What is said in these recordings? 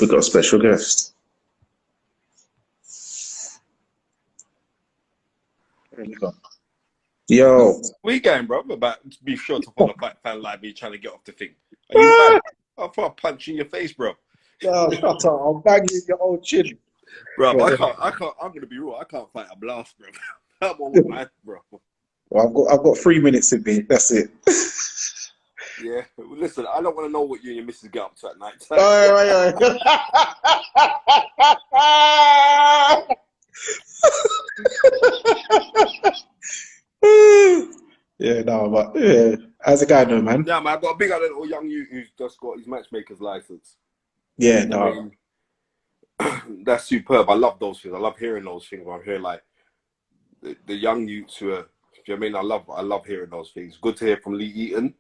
We got a special guest. There you go. Yo. We going, bro. About to be sure to follow Fight Fan like me trying to get off the thing. Are you mad? I'll throw a punch in your face, bro. No, shut up. I'll bang you in your old chin. Bro, I can't, I'm going to be real. I can't fight a blast, bro. I'm on with my, bro. Well, I've got 3 minutes in me. That's it. Yeah. Listen, I don't want to know what you and your missus get up to at night. Yeah, no, but yeah. How's it going, though, man? Yeah, man, I've got a big little young youth who's just got his matchmaker's license. Yeah, no. I mean, that's superb. I love those things. I love hearing those things. I'm hearing like the young youths who are. Do you know what I mean? I love hearing those things. Good to hear from Lee Eaton.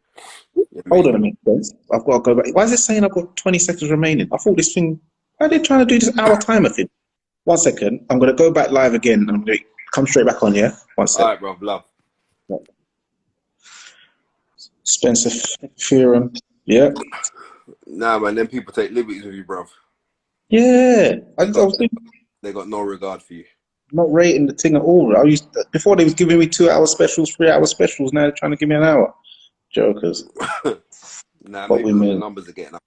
You know Hold on a minute, guys. I've got to go back. Why is it saying I've got 20 seconds remaining? I thought this thing. Why are they trying to do this hour timer thing? 1 second. I'm going to go back live again. I'm going to come straight back on, yeah? 1 second. All right, bro. Love. Spencer Fearon. Yeah. Nah, man. Then people take liberties with you, bro. Yeah. I was thinking, They got no regard for you. not rating the thing at all. Before they was giving me 2-hour specials, 3-hour specials. Now they're trying to give me an hour. Jokers. Nah, What maybe we the mean. numbers are getting up.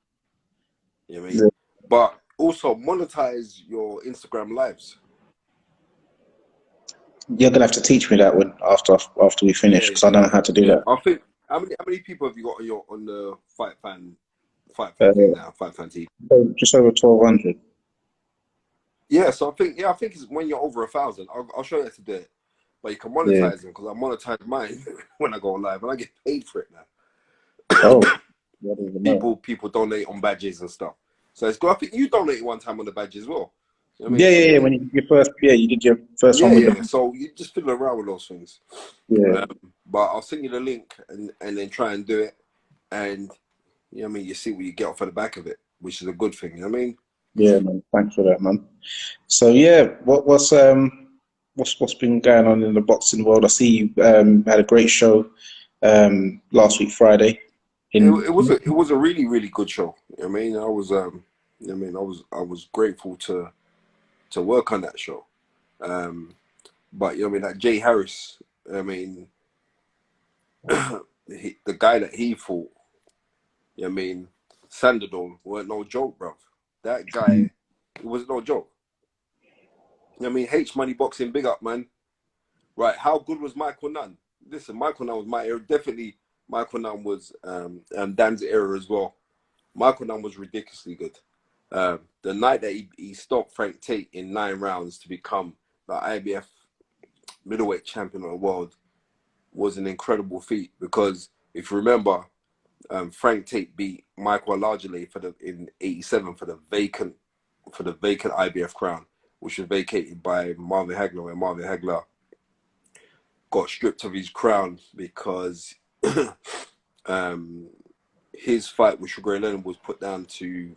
You know what I mean? Yeah. But also monetize your Instagram lives. You're gonna have to teach me that one after we finish, because I don't know how to do that. I think how many people have you got on the Fight Fan thing now? Fight Fan TV. Just over 1,200. Yeah, so I think it's when you're over 1,000. I'll show you how to do it. But you can monetize them because I monetize mine when I go live and I get paid for it now. Oh. People donate on badges and stuff. So it's good. I think you donated one time on the badge as well. You know what I Yeah, mean? yeah, yeah. When you did your first one with Yeah. the. So you just fiddle around with those things. Yeah. But I'll send you the link and then try and do it. And you know what I mean, you see what you get off of the back of it, which is a good thing, you know what I mean? Yeah, man. Thanks for that, man. So yeah, what's been going on in the boxing world? I see you had a great show last week Friday. It was a really, really good show. You know what I mean? I was grateful to work on that show. But you know what I mean, like Jay Harris, I mean the guy that he fought, you know what I mean, Sanderdon weren't no joke, bro. That guy, it was no joke. You know what I mean? H Money Boxing, big up, man. Right, how good was Michael Nunn? Listen, Michael Nunn was my era. Definitely, Michael Nunn was Dan's era as well. Michael Nunn was ridiculously good. The night that he stopped Frank Tate in 9 rounds to become the IBF middleweight champion of the world was an incredible feat, because if you remember, Frank Tate beat Michael Alajale in '87 for the vacant IBF crown, which was vacated by Marvin Hagler, where Marvin Hagler got stripped of his crown because his fight with Sugar Ray Leonard was put down to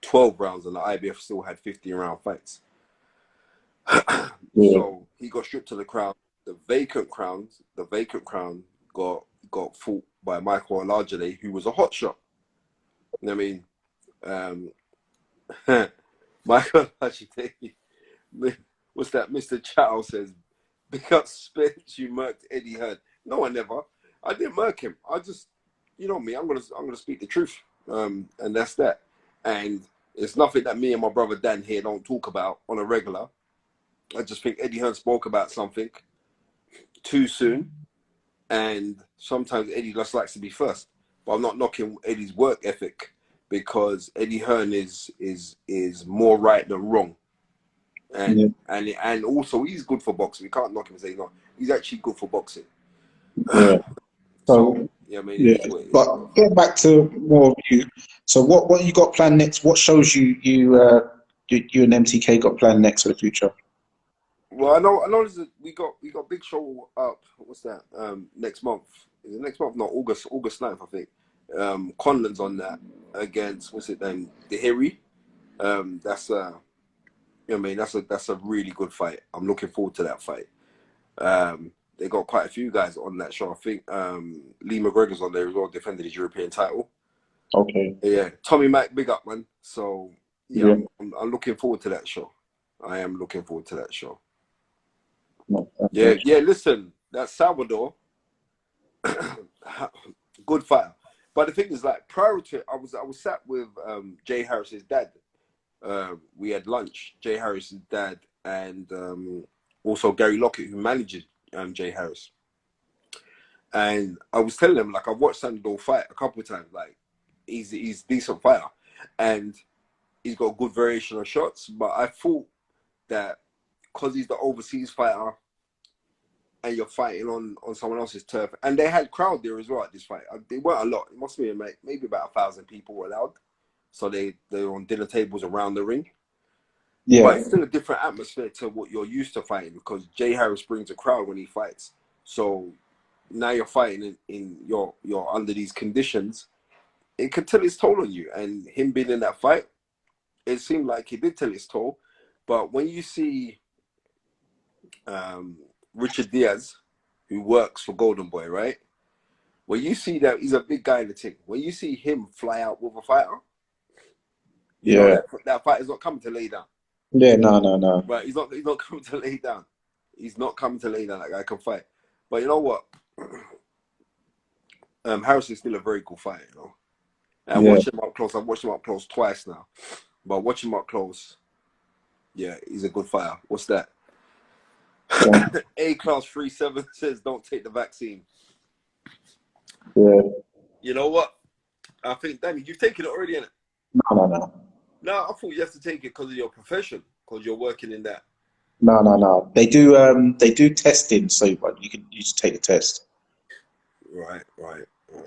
12 rounds and the IBF still had 15-round fights. So he got stripped of the crown. The vacant crown got fought by Michael Alajale, who was a hot shot. You know what I mean? Michael Alajale, what's that? Mr. Chow says, "Big up Spence, you murked Eddie Hearn." No, I never. I didn't murk him. I just, you know me, I'm gonna speak the truth, and that's that. And it's nothing that me and my brother Dan here don't talk about on a regular. I just think Eddie Hearn spoke about something too soon, and sometimes Eddie just likes to be first. But I'm not knocking Eddie's work ethic, because Eddie Hearn is more right than wrong. And also he's good for boxing. We can't knock him and say no. He's actually good for boxing. Yeah. So yeah, I mean, yeah. But get back to more of you. So what you got planned next? What shows you and MTK got planned next for the future? Well, I know we got big show up. What's that? Next month. Is it next month? No, August 9th, I think. Conlan's on that against, what's it then? Dahiri. That's you know what I mean, that's a really good fight. I'm looking forward to that fight. They got quite a few guys on that show. I think Lee McGregor's on there as well, defended his European title. Okay. Yeah, Tommy Mack, big up, man. So yeah, I'm looking forward to that show. I am looking forward to that show. Yeah, yeah. Listen, that Salvador, good fighter. But the thing is, like, prior to it, I was sat with Jay Harris's dad. We had lunch. Jay Harris's dad and also Gary Lockett, who manages Jay Harris. And I was telling him, like, I've watched Salvador fight a couple of times. Like, he's a decent fighter, and he's got a good variation of shots. But I thought that because he's the overseas fighter, and you're fighting on someone else's turf, and they had crowd there as well at this fight. They weren't a lot. It must be maybe about 1,000 people were allowed. So they're on dinner tables around the ring. Yeah. But it's still a different atmosphere to what you're used to fighting, because Jay Harris brings a crowd when he fights. So now you're fighting in you're under these conditions. It could tell its toll on you. And him being in that fight, it seemed like he did tell its toll. But when you see Richard Diaz, who works for Golden Boy, right? When you see that he's a big guy in the team, when you see him fly out with a fighter, you know that fighter's not coming to lay down. Yeah, no. Right, he's not coming to lay down. He's not coming to lay down. That guy can fight. But you know what? Harris is still a very cool fighter, you know. And watch him up close. I've watched him up close twice now. But watch him up close. Yeah, he's a good fighter. What's that? A Class 37 says don't take the vaccine. Yeah. You know what? I think, Danny, you've taken it already, innit? No. No, I thought you have to take it because of your profession, because you're working in that. No. They do testing, so you just take the test. Right.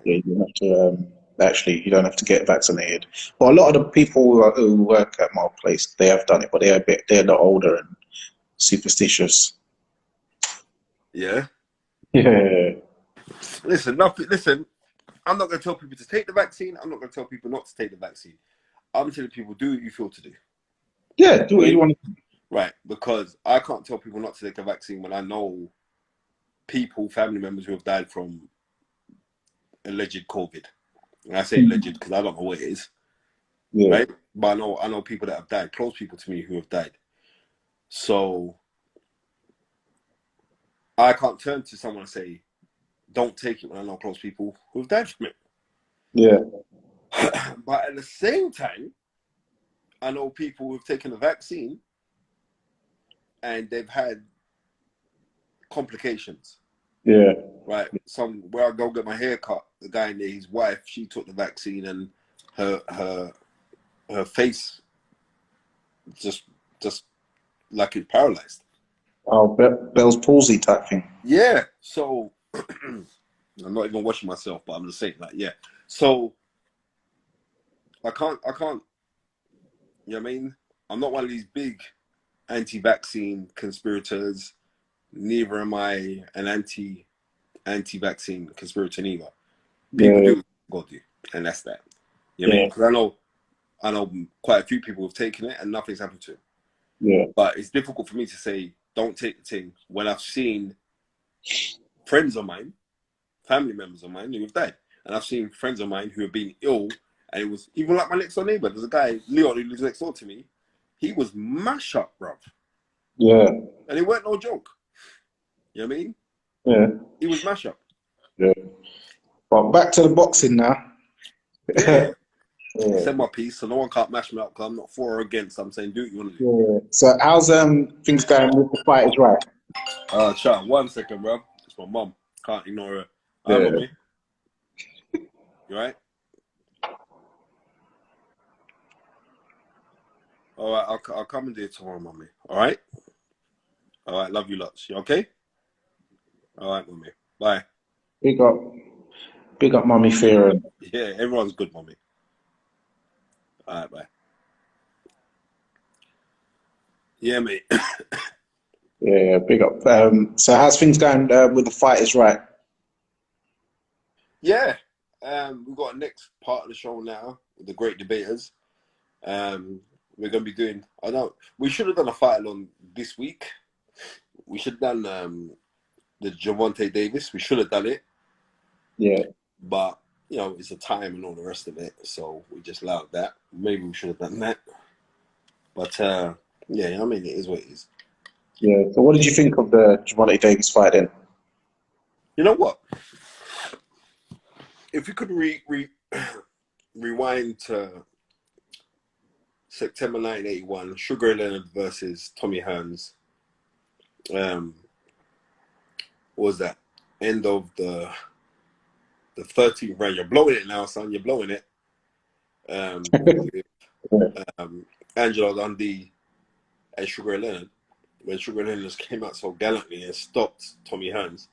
Yeah, you have to actually, you don't have to get vaccinated. But a lot of the people who work at my place, they have done it, but they're a lot older and superstitious. Yeah. Yeah. Listen, I'm not going to tell people to take the vaccine. I'm not going to tell people not to take the vaccine. I'm telling people, do what you feel to do. Yeah, do what you want to do. Right, because I can't tell people not to take a vaccine when I know people, family members who have died from alleged COVID. And I say alleged because I don't know what it is. Yeah. Right? But I know people that have died, close people to me who have died. So I can't turn to someone and say, don't take it when I know close people who have died from it. Yeah. But at the same time, I know people who've taken the vaccine and they've had complications. Yeah. Right. Where I go get my hair cut, the guy in there, his wife, she took the vaccine and her face just like it's paralyzed. Oh, Bell's palsy type thing. Yeah. So I'm not even watching myself, but I'm just saying, like, yeah. So I can't, you know what I mean? I'm not one of these big anti-vaccine conspirators. Neither am I an anti-vaccine conspirator neither. People do what God do, and that's that. You know what I mean? Because I know quite a few people have taken it and nothing's happened to them. Yeah. But it's difficult for me to say don't take the thing when I've seen friends of mine, family members of mine who have died. And I've seen friends of mine who have been ill, and it was even like my next door neighbor. There's a guy, Leon, who lives next door to me. He was mash up, bruv. Yeah. And it weren't no joke. You know what I mean? Yeah. He was mash up. Yeah. But back to the boxing now. Yeah. I said my piece, so no one can't mash me up because I'm not for or against. I'm saying do what you want to do. Yeah. So how's things going with the Fight Is Right? Chat, 1 second, bro. It's my mum. Can't ignore her. Hi, mommy. You right? All right, I'll come and do it tomorrow, mommy. All right? All right, love you lots. You okay? All right, mommy. Bye. Big up, mommy Fearon. Yeah, everyone's good, mommy. All right, bye. Yeah, mate. Yeah, big up. So how's things going with the Fight Is Right? Yeah, we've got a next part of the show now with the great debaters. We're going to be doing, we should have done a fight along this week. We should have done the Javante Davis. We should have done it. Yeah. But, you know, it's a time and all the rest of it. So we just allowed that. Maybe we should have done that. But yeah, I mean, it is what it is. Yeah. So what did you think of the Javante Davis fight then? You know what? If you could rewind to September 1981, Sugar Leonard versus Tommy Hearns. What was that? End of the 13th round. You're blowing it now, son. You're blowing it. With, Angelo Dundee and Sugar Leonard. When Sugar Leonard just came out so gallantly and stopped Tommy Hearns.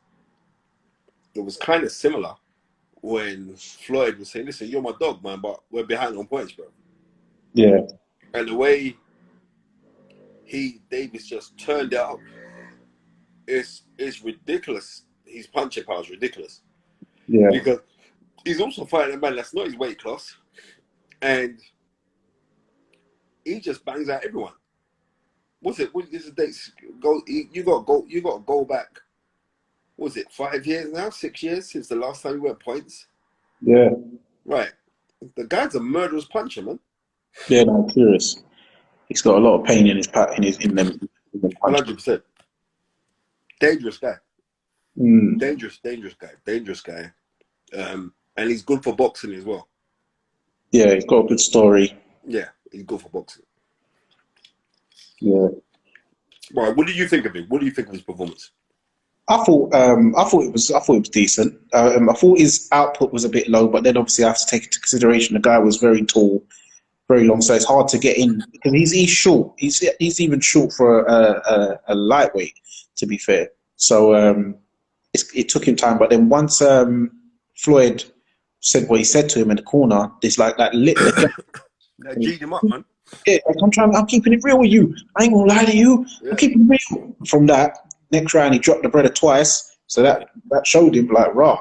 It was kind of similar when Floyd was saying, listen, you're my dog, man, but we're behind on points, bro. Yeah. And the way Davis just turned it up, it's ridiculous. His punching power is ridiculous. Yeah. Because he's also fighting a man that's not his weight class. And he just bangs out everyone. What's it? What is the dates? You got to go back. What was it 5 years now? 6 years since the last time he went points? Yeah. Right. The guy's a murderous puncher, man. Yeah, no, I'm curious. He's got a lot of pain in them 100%. Dangerous guy. Mm. Dangerous guy. And he's good for boxing as well. Yeah, he's got a good story. Yeah, he's good for boxing. Yeah. Right, what did you think of him? What do you think of his performance? I thought it was decent. I thought his output was a bit low, but then obviously I have to take into consideration the guy was very tall, very long, so it's hard to get in because he's short. He's even short for a lightweight, to be fair. So it took him time, but then once Floyd said what he said to him in the corner, it's like that lit the gap. That G'd him up, man. Yeah, I'm keeping it real with you. I ain't gonna lie to you. Yeah. I'm keeping it real. From that next round, he dropped the brother twice, so that showed him like raw.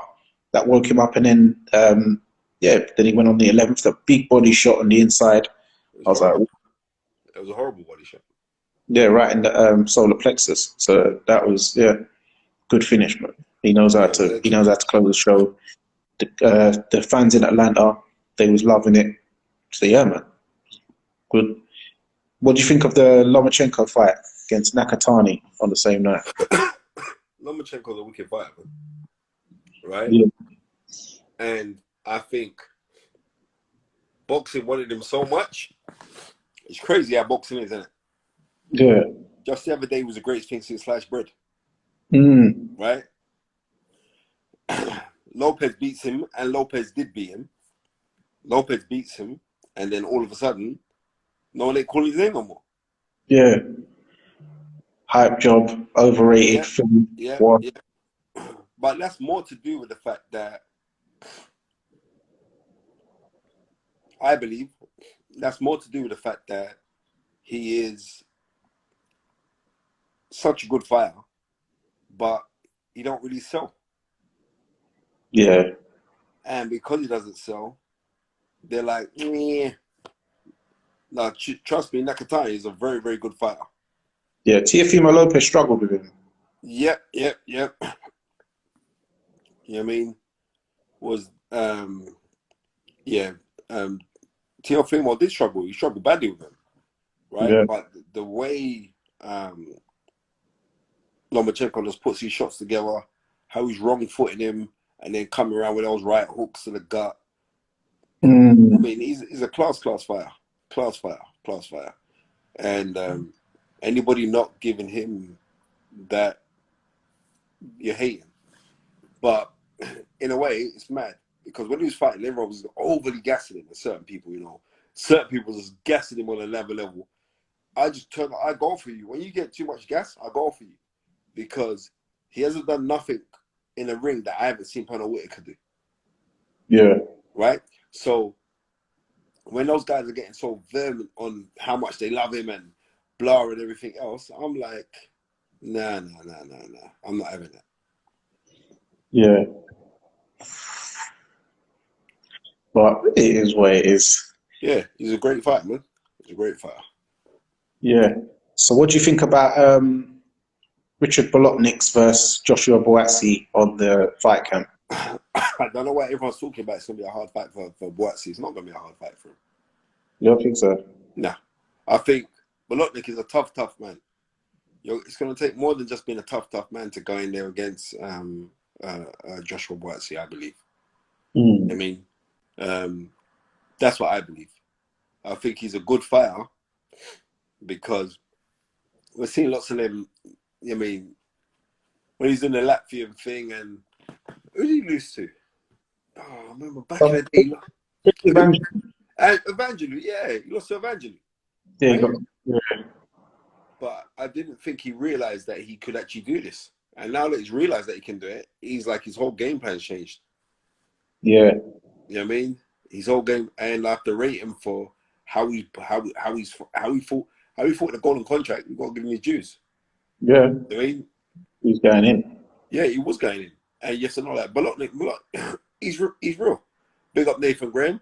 That woke him up, and then then he went on the 11th, a big body shot on the inside. I was like, it was a horrible body shot. Yeah, right in the solar plexus. So that was good finish, man. He knows how to close the show. The fans in Atlanta, they was loving it. So yeah, man, good. What do you think of the Lomachenko fight against Nakatani on the same night? Lomachenko's a wicked fighter, man. Right? Yeah. And I think boxing wanted him so much. It's crazy how boxing is, isn't it? Yeah. Just the other day was the greatest thing since sliced bread. Mm. Right? Lopez beats him, and Lopez did beat him. Lopez beats him, and then all of a sudden, no one ain't calling his name no more. Yeah. Hype job, overrated film. Yeah. But that's more to do with the fact that I believe that's more to do with the fact that he is such a good fighter, but he don't really sell. Yeah. And because he doesn't sell, they're like, meh. Now, trust me, Nakatani is a very, very good fighter. Yeah, Teofimo Lopez struggled with him. Yep. You know what I mean? Teofimo did struggle. He struggled badly with him, right? Yeah. But the way Lomachenko just puts his shots together, how he's wrong-footing him, and then coming around with those right hooks to the gut. Mm. I mean, he's a class fighter. Class fighter. And anybody not giving him that, you're hating. But in a way, it's mad. Because when he was fighting, everyone was overly gassing him. Certain people, certain people was gassing him on another level. I go for you. When you get too much gas, I go for you. Because he hasn't done nothing in the ring that I haven't seen Conor Whittaker do. Yeah. Right? So when those guys are getting so vehement on how much they love him and blah and everything else, I'm like, nah. I'm not having that. Yeah. But it is what it is. Yeah, he's a great fighter, man. He's a great fighter. Yeah. So what do you think about Richard Bolotniks versus Joshua Buatsi on the fight camp? I don't know what everyone's talking about. It's going to be a hard fight for Buatsi. It's not going to be a hard fight for him. You don't think so? No. I think Bolotnik is a tough man. It's going to take more than just being a tough man to go in there against Joshua Buatsi, I believe. I mean, that's what I believe. I think he's a good fighter because we're seeing lots of them. I mean, when he's in the Latvian thing, and who did he lose to? Oh, I remember back in the day. Evangelou, yeah, he lost to Evangelou. Yeah, right? But I didn't think he realized that he could actually do this. And now that he's realized that he can do it, he's like his whole game plan's changed. Yeah. You know what I mean? His whole game, and I have to rate him for how he fought the golden contract. You've got to give him his dues. Yeah. You know what I mean? He's going in. Yeah, he was going in. And yes and all that. Bolotnik, he's real. Big up Nathan Graham.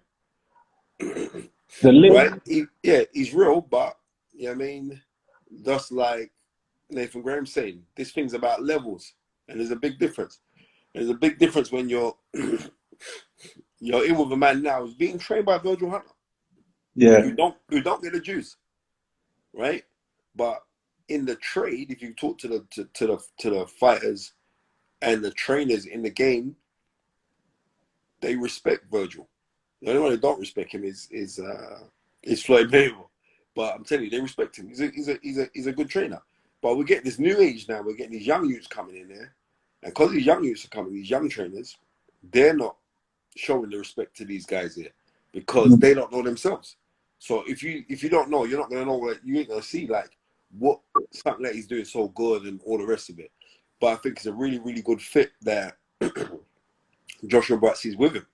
Right? He's real, but you know what I mean? Just like Nathan Graham saying, this thing's about levels. And there's a big difference. There's a big difference when you're in with a man now who's being trained by Virgil Hunter. Yeah. Who don't get the juice. Right? But in the trade, if you talk to the fighters and the trainers in the game, they respect Virgil. The only one who don't respect him is Floyd Mayweather. But I'm telling you, they respect him. He's a good trainer. But we're getting this new age now. We're getting these young youths coming in there, and because these young youths are coming, these young trainers, they're not showing the respect to these guys here because they don't know themselves. So if you don't know, you're not gonna know what you ain't gonna see like what something that he's doing so good and all the rest of it. But I think it's a really, really good fit that Joshua Buatsi's with him.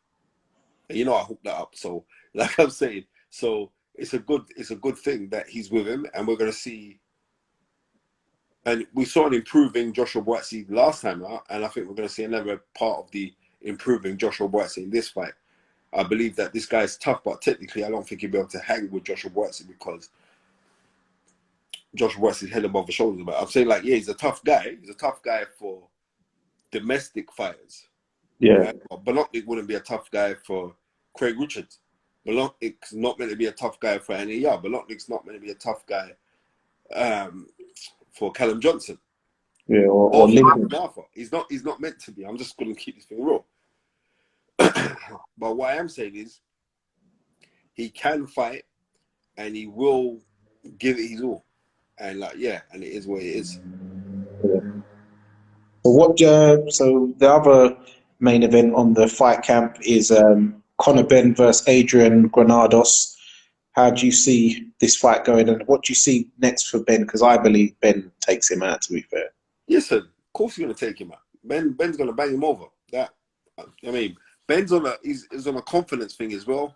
And you know I hooked that up. So like I'm saying, so it's a good thing that he's with him, and we're gonna see. And we saw an improving Joshua Buatsi last time out, and I think we're gonna see another part of the improving Joshua Buatsi in this fight. I believe that this guy's tough, but technically I don't think he'll be able to hang with Joshua Buatsi because Joshua Buatsi's head above the shoulders. But I'm saying, like, yeah, he's a tough guy. He's a tough guy for domestic fighters. Yeah. Right? But Bolotnik wouldn't be a tough guy for Craig Richards. Bolotnik's not meant to be a tough guy for any other. Bolotnik's not meant to be a tough guy for Callum Johnson. Yeah, or Martha. He's not meant to be. I'm just going to keep this thing real. But what I am saying is, he can fight, and he will give it his all. And like, yeah, and it is what it is. Yeah. So the other main event on the fight camp is Conor Benn versus Adrian Granados. How do you see this fight going, and what do you see next for Ben? Because I believe Ben takes him out, to be fair. Listen, of course he's going to take him out. Ben's going to bang him over. Ben's he's on a confidence thing as well.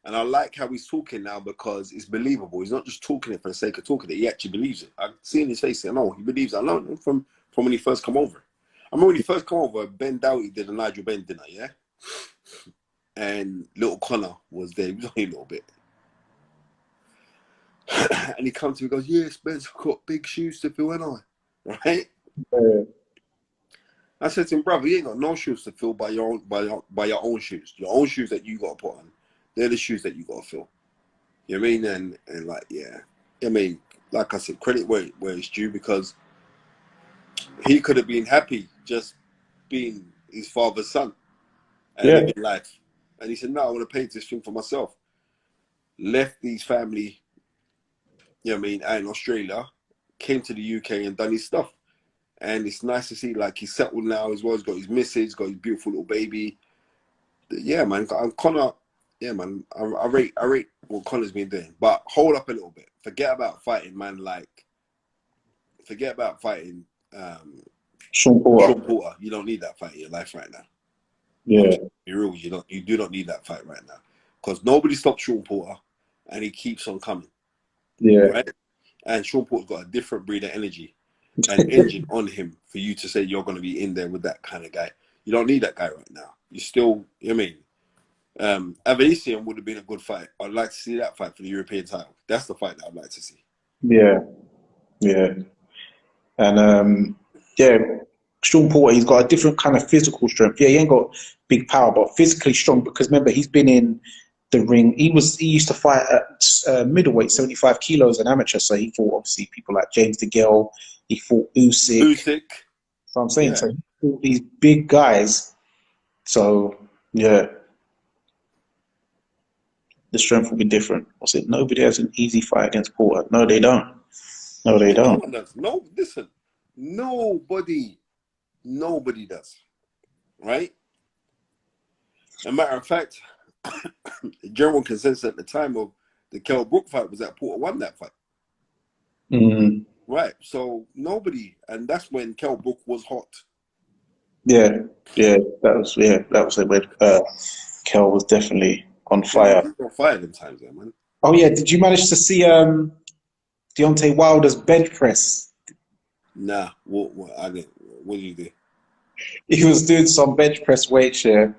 And I like how he's talking now because it's believable. He's not just talking it for the sake of talking it. He actually believes it. I see in his face, I know he believes it. I know from when he first come over. I remember when he first come over, Ben Doughty did a Nigel Benn dinner, yeah? And little Connor was there. He was only a little bit. And he comes to me and goes, yes, Ben's got big shoes to fill, ain't I? Right? Yeah. I said to him, brother, you ain't got no shoes to fill by your own shoes. Your own shoes that you got to put on. They're the shoes that you got to fill. You know what I mean? And like, yeah. I mean, like I said, credit where it's due because he could have been happy just being his father's son and living life. And he said, no, I want to paint this thing for myself. Left his family, you know what I mean, out in Australia, came to the UK and done his stuff. And it's nice to see, like, he's settled now as well. He's got his missus, got his beautiful little baby. Yeah, man. Connor, yeah, man. I rate what Connor's been doing. But hold up a little bit. Forget about fighting, man. Like, forget about fighting Sean Porter. You don't need that fight in your life right now. Yeah. Be real, you do not need that fight right now. Because nobody stops Sean Porter and he keeps on coming. Yeah. Right? And Sean Porter's got a different breed of energy and engine on him for you to say you're going to be in there with that kind of guy. You don't need that guy right now. You still, you know what I mean? Avanesian would have been a good fight. I'd like to see that fight for the European title. That's the fight that I'd like to see. Yeah. Yeah. And, Sean Porter, he's got a different kind of physical strength. Yeah, he ain't got big power, but physically strong because remember, he's been in the ring. He used to fight at middleweight, 75 kilos, an amateur. So he fought obviously people like James DeGale. He fought Usyk. Usyk. So I'm saying, Yeah. so he fought these big guys. So yeah, the strength will be different. I said nobody has an easy fight against Porter. No, they don't. No, they Yeah, no don't. one does. No, listen. Nobody does. Right? As a matter of fact, the general consensus at the time of the Kell Brook fight was that Porter won that fight. Mm, Right. So nobody, and that's when Kell Brook was hot. yeah, that was it. When Kel was definitely on Yeah, man, fire. he was on fire them times there, man. Oh yeah, did you manage to see Deontay Wilder's bench press? Nah, I didn't. What did you do? He was doing some bench press weight share,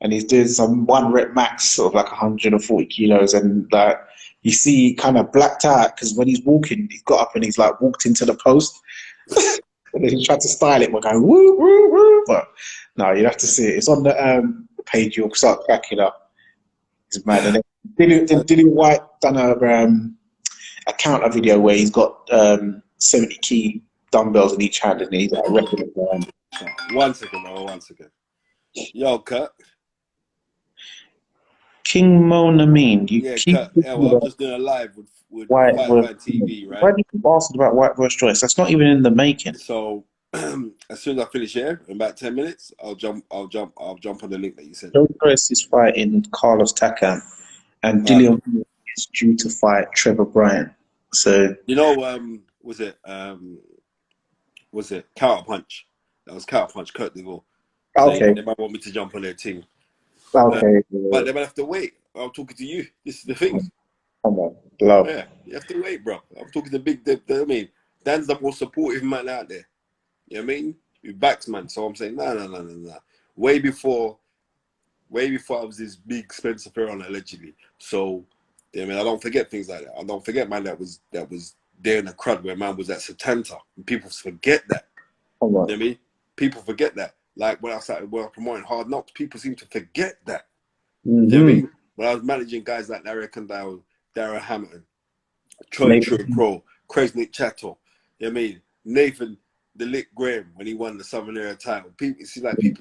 and he's doing some 1 rep max of like 140 kilos, and like you see, he kind of blacked out because when he's walking, he's got up and he's like walked into the post, and then he tried to style it, but going woo woo woo. But no, you have to see it. It's on the page. You'll start cracking up. It's mad. And then Dillian White done a counter video where he's got 70 key dumbbells in each hand, and he's like repping it. 1 second, bro. 1 second. Yo, Kurt. King Mona Mean, you Yeah, keep Kurt. talking Yeah, well, I'm about just doing a live with White Fight versus. Fan TV, right? Why do you keep asking about White versus Joyce? That's not even in the making. So as soon as I finish here, in about 10 minutes, I'll jump on the link that you sent. Joe Joyce is fighting Carlos Takam, and Right. Dillian is due to fight Trevor Bryan. So You know, was it Counter Punch? That was Counter Punch, Kurt Deville. So okay, they might want me to jump on their team. okay, But they might have to wait. I'm talking to you. This is the thing. come on, love. Yeah, you have to wait, bro. I'm talking to I mean, Dan's the most supportive man out there. You know what I mean? He backs man. So I'm saying, no. Way before I was this big Spencer Fearon allegedly. So, yeah, I mean, I don't forget things like that. I don't forget, man, that was there in the crowd where man was at Satanta. And people forget that. Come You know on. what I mean? People forget that. Like when I started promoting Hard Knocks, people seem to forget that. Mm-hmm. You know what I mean? When I was managing guys like Larry Condell, Darren Hamilton, Troy Pro, Craig Chatto, you know what I mean? Nathan the Lick Graham when he won the Southern Area title. People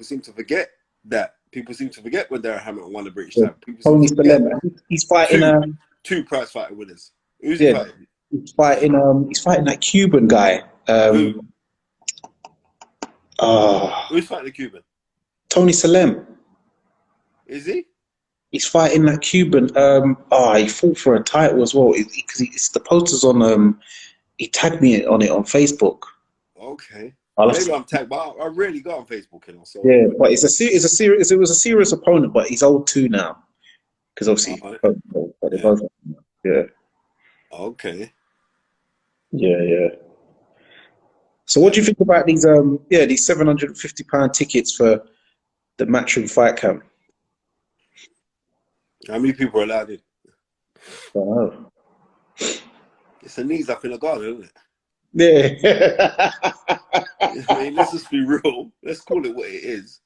seem to forget that. People seem to forget when Darren Hamilton won the British title. People seem Tony to forget Salem, he's fighting two prize fighter winners. Who's he fighting? he's fighting that Cuban guy. Who? Uh, Who's fighting the Cuban? Tony Salem. Is he? He's fighting that Cuban. He fought for a title as well because it's the posters on. He tagged me on it on Facebook. Okay. Maybe I'm tagged, but I really got on Facebook, you know. So yeah, but it was a serious opponent, but he's old too now because obviously, but they're both. Yeah. Okay. Yeah. So, what do you think about these? These £750 tickets for the Matchroom Fight Camp. How many people are allowed in? I don't know. It's a knees up in the garden, isn't it? Yeah. I mean, let's just be real. Let's call it what it is.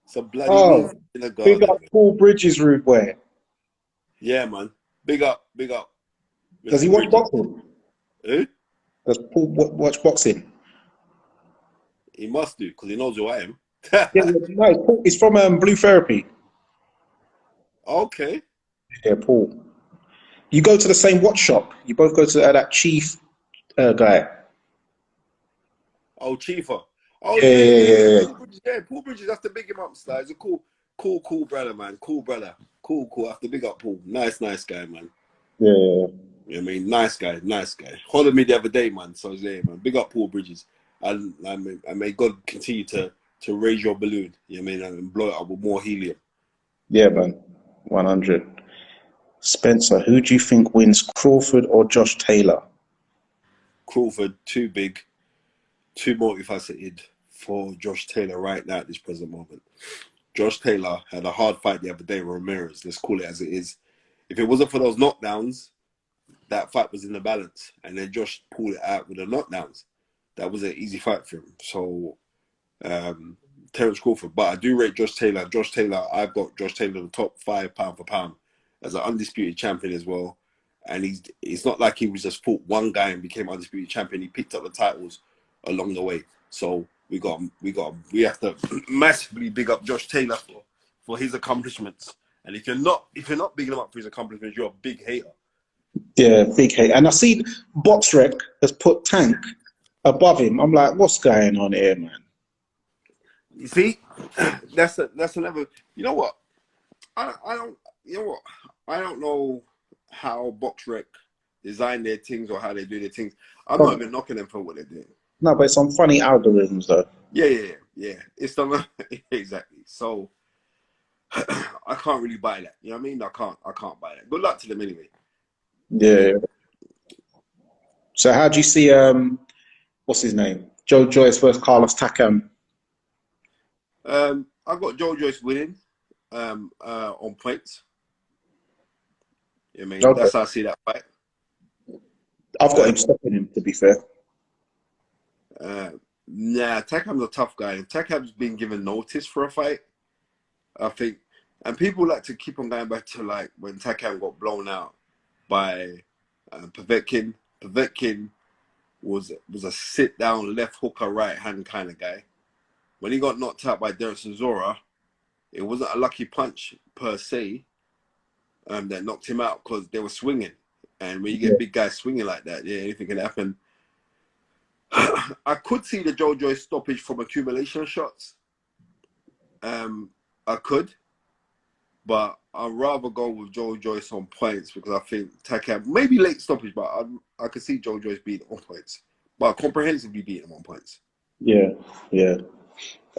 It's a bloody knees in the Big garden. up Paul Bridges, rude boy. Yeah, man. Big up. Does he watch boxing? Who? Does Paul watch boxing? He must do, because he knows who I am. No, he's from Blue Therapy. Okay. Yeah, Paul. You go to the same watch shop. You both go to that Chief guy. Oh, Chiefer. Oh, Yeah. Paul Bridges, Paul Bridges, I have to big him up, Sly. He's a cool brother, man. Cool brother. Cool. I have to big up Paul. Nice guy, man. Yeah. You know what I mean? Nice guy. Hollered me the other day, man. So yeah, man. Big up Paul Bridges. And may God continue to raise your balloon. You know what I mean? And blow it up with more helium. Yeah, man. 100. Spencer, who do you think wins, Crawford or Josh Taylor? Crawford, too big, too multifaceted for Josh Taylor right now at this present moment. Josh Taylor had a hard fight the other day with Ramirez. Let's call it as it is. If it wasn't for those knockdowns, that fight was in the balance. And then Josh pulled it out with the knockdowns. That was an easy fight for him. So, Terence Crawford. But I do rate Josh Taylor. I've got Josh Taylor in the top 5 pound for pound as an undisputed champion as well. And it's not like he was just fought one guy and became undisputed champion. He picked up the titles along the way. So we have to massively big up Josh Taylor for his accomplishments. And if you're not bigging him up for his accomplishments, you're a big hater. Yeah, big hate. And I see Boxrec has put Tank above him. I'm like, what's going on here, man? You see, that's another. You know what? I don't. You know what? I don't know how Boxrec design their things or how they do their things. I'm not even knocking them for what they're doing. No, but it's some funny algorithms though. Yeah. It's the exactly. So I can't really buy that. You know what I mean? I can't buy that. Good luck to them anyway. Yeah. So how do you see what's his name? Joe Joyce versus Carlos Takam? I've got Joe Joyce winning on points. You know what I mean? Okay. That's how I see that fight. I've got him stopping him, to be fair. Nah, Takam's a tough guy. Takam's been given notice for a fight, I think. And people like to keep on going back to like when Takam got blown out by Povetkin. Povetkin was a sit-down, left hooker, right-hand kind of guy. When he got knocked out by Derek Chisora, it wasn't a lucky punch per se that knocked him out because they were swinging. And when you get big guys swinging like that, yeah, anything can happen. I could see the Joe Joyce stoppage from accumulation of shots. I could. But I'd rather go with Joe Joyce on points because I think Takam, maybe late stoppage, but I could see Joe Joyce beating on points. But comprehensively beating him on points. Yeah.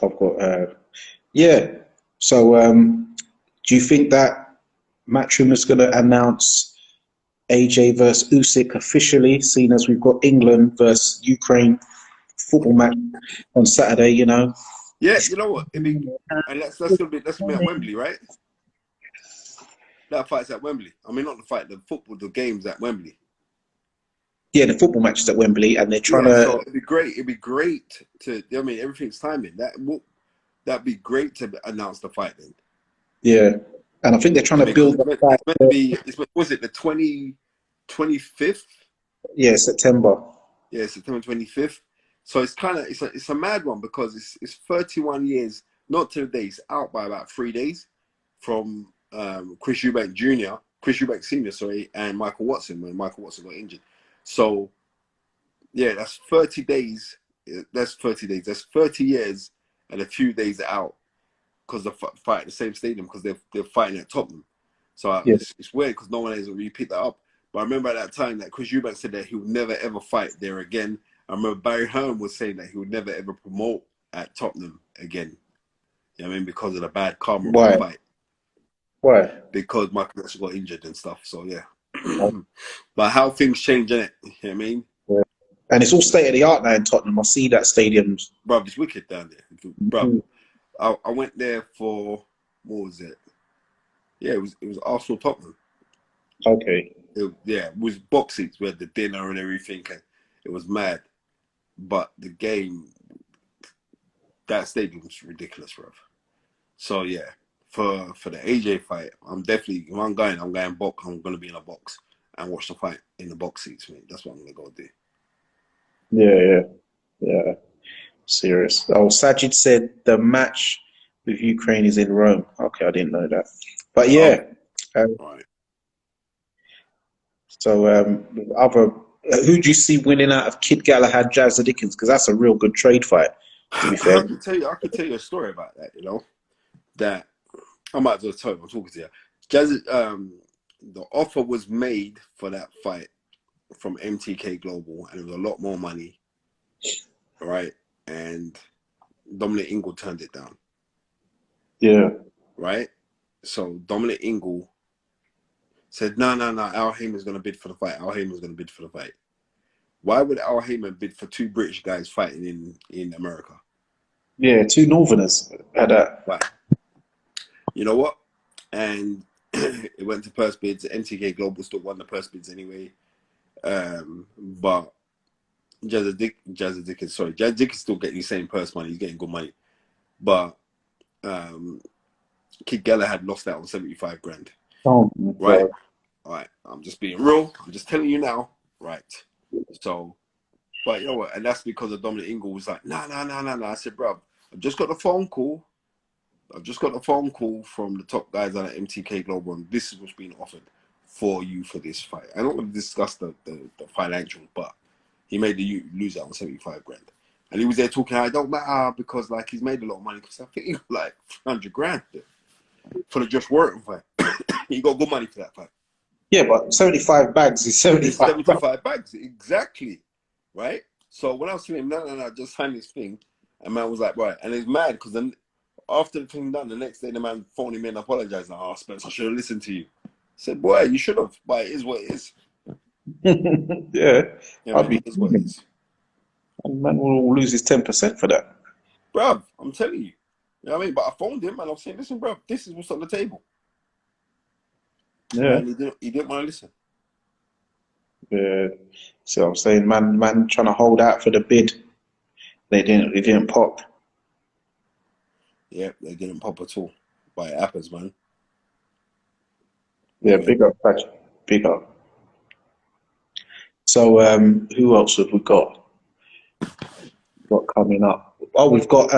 I've got, So, do you think that Matchroom is going to announce AJ versus Usyk officially, seeing as we've got England versus Ukraine football match on Saturday, you know? Yeah, you know what? And that's gonna be at Wembley, right? That fight's at Wembley. I mean, not the fight, the game's at Wembley. Yeah, the football match is at Wembley, and they're trying to. So it'd be great to. I mean, everything's timing. That'd be great to announce the fight then. Yeah, and I think they're trying to build. It's meant to be. Was it the 25th? Yeah, September. Yeah, September 25th. So it's kind of it's a mad one because it's 31 years, not to the day. It's out by about 3 days from Chris Eubank Senior, sorry, and Michael Watson when Michael Watson got injured. So yeah, that's 30 days. That's 30 days. That's 30 years and a few days out because they fight at the same stadium because they're fighting at Tottenham. So it's weird because no one has really picked that up. But I remember at that time that Chris Eubank said that he would never ever fight there again. I remember Barry Hearn was saying that he would never ever promote at Tottenham again. You know what I mean? Because of the bad karma of the fight. Why? Because Michael Watson got injured and stuff. So yeah. But how things change, innit? You know what I mean? Yeah. And it's all state of the art now in Tottenham. I see that stadium. Bro, it's wicked down there. Bro, I went there for, what was it? Yeah, it was Arsenal Tottenham. Okay. It was box seats. We had the dinner and everything. And it was mad. But the game, that stadium was ridiculous, bro. So yeah, for the AJ fight, I'm definitely, if I'm going box. I'm going to be in a box and watch the fight in the box seats, mate. That's what I'm going to go do. Yeah. Serious. Oh, Sajid said the match with Ukraine is in Rome. Okay, I didn't know that. But yeah. Right. So who do you see winning out of Kid Galahad, Jazza Dickens? Because that's a real good trade fight, to be fair. I could tell you a story about that, you know. That I might as well tell you, I'm talking to you. Jazza, the offer was made for that fight from MTK Global, and it was a lot more money, right? And Dominic Ingle turned it down. Yeah. Right? So Dominic Ingle said, no, Al Heyman's going to bid for the fight. Al Heyman's going to bid for the fight. Why would Al Heyman bid for two British guys fighting in America? Yeah, two Northerners had that. Right. You know what? And it went to purse bids. MTK Global still won the purse bids anyway. But Jazza Dickens still getting the same purse money. He's getting good money. But Kid Galahad lost out on 75 grand. Oh my right? God. All right, I'm just being real. I'm just telling you now, right? So, but you know what? And that's because of Dominic Ingle was like, no. I said, bro, I've just got the phone call. I've just got a phone call from the top guys at MTK Global, and this is what's being offered for you for this fight. I don't want to discuss the financial, but he made the lose out on 75 grand. And he was there talking, it don't matter because like he's made a lot of money because I think he got like 100 grand for the Josh Warrington fight. He got good money for that fight. Yeah, but 75 bags is It's 75 bags. 75 bags, exactly. Right? So when I was telling him, no, just sign this thing, and man was like, right. And he's mad because then after the thing done, the next day the man phoned me and apologized. Like, oh, Spence, I should have listened to you. I said, boy, you should have, but it is what it is. Yeah, Yeah, I'd man, be it is what it is. and man will lose his 10% for that. Bruv, I'm telling you. You know what I mean? But I phoned him and I was saying, listen, bruv, this is what's on the table. Yeah, And he didn't want to listen. yeah. So I'm saying, man, trying to hold out for the bid. They didn't pop. Yeah, they didn't pop at all. But it happens, man. Yeah, I mean, big up, Patrick. Big up. So, who else have we got coming up? Oh, we've got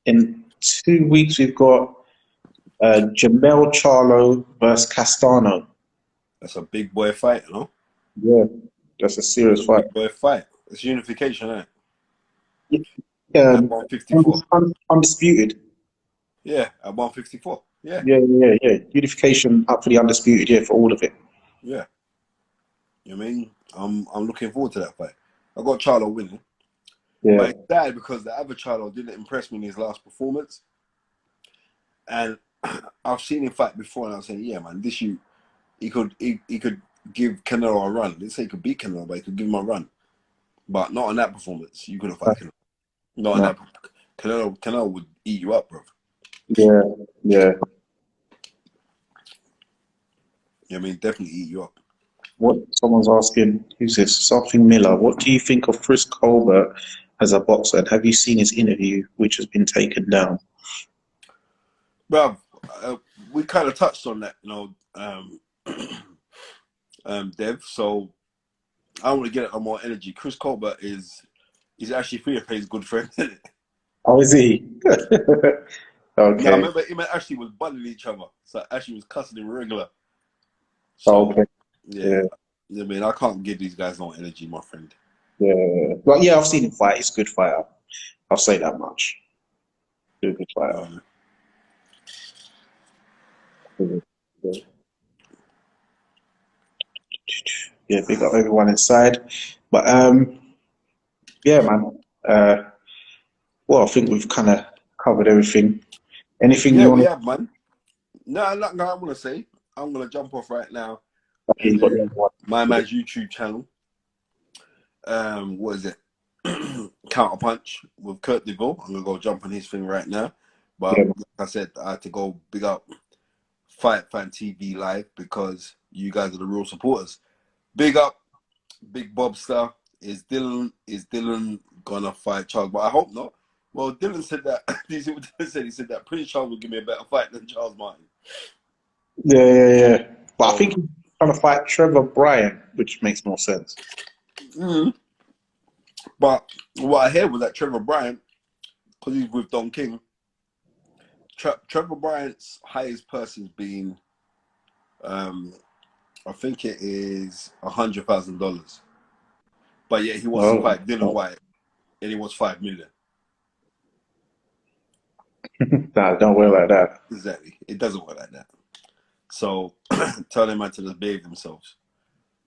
in 2 weeks we've got Jamel Charlo versus Castano. that's a big boy fight, you know? Yeah, that's a That's serious a fight. big boy fight. It's unification, isn't Yeah, it? At 154. undisputed. Yeah, at 154. Yeah, Yeah. Unification up for the undisputed. Yeah, for all of it. yeah. You know what I mean? I'm looking forward to that fight. I got Charlo winning. Yeah, But it's sad because the other Charlo didn't impress me in his last performance. And I've seen him fight before and I was saying, yeah, man, he could give Canelo a run. Didn't say he could beat Canelo, but he could give him a run. But not on that performance. You couldn't fight Canelo. Not on no, that. Canelo would eat you up, bro. yeah. You know what I mean? Definitely eat you up. What someone's asking, who's this? Something Miller. What do you think of Chris Colbert as a boxer? And have you seen his interview, which has been taken down? Bro, we kind of touched on that, Dev. So I don't want to get no more energy. Chris Colbert he's actually free to pay his good friend. Oh, is he? No, I Okay. remember him and Ashley was bullying each other. So Ashley was cussing him regular. Oh, So okay. yeah, Yeah. I mean, I can't give these guys no energy, my friend. Yeah. Well, yeah, I've seen him fight. He's a good fighter. I'll say that much. He's a good fighter. Um, Yeah. Yeah, big up everyone inside. But yeah, man. Well, I think we've kind of covered everything. Anything yeah, you we want have, man. No, nothing I want to say. I'm gonna jump off right now to? Okay, and you got the do other one. my man's YouTube channel. What is it? Counterpunch with Kurt DeVille. I'm gonna go jump on his thing right now. Yeah, But like I said, I had to go big up Fight Fan TV Live because you guys are the real supporters. Big up, Big Bobster. Is Dylan gonna fight Charles? But I hope not. Well, Dylan said that. He said that Prince Charles will give me a better fight than Charles Martin. yeah. But I So, think he's trying to fight Trevor Bryan, which makes more sense. but what I heard was that Trevor Bryant, because he's with Don King, Trevor Bryant's highest person's been, I think it is $100,000. But yeah, he wants to Oh, fight Dylan White, and he wants 5 million. nah, don't worry like that. Exactly, it doesn't work like that. So tell them man to just behave themselves.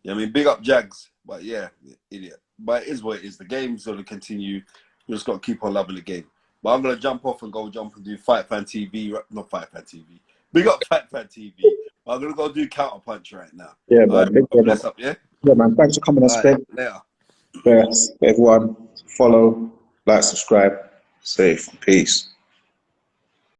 Yeah, I mean, big up Jags, but yeah, idiot. But it is what it is. The game's gonna continue. You just gotta keep on loving the game. But I'm gonna jump off and go jump and do Fight Fan TV. Not Fight Fan TV. Big up Fight Fan TV. I'm gonna go do Counterpunch right now. Yeah, All right, man. Big bless brother. up, yeah. Yeah, man. Thanks for coming on, All right, Spence. later. Yes, everyone, follow, like, subscribe. Safe. Peace.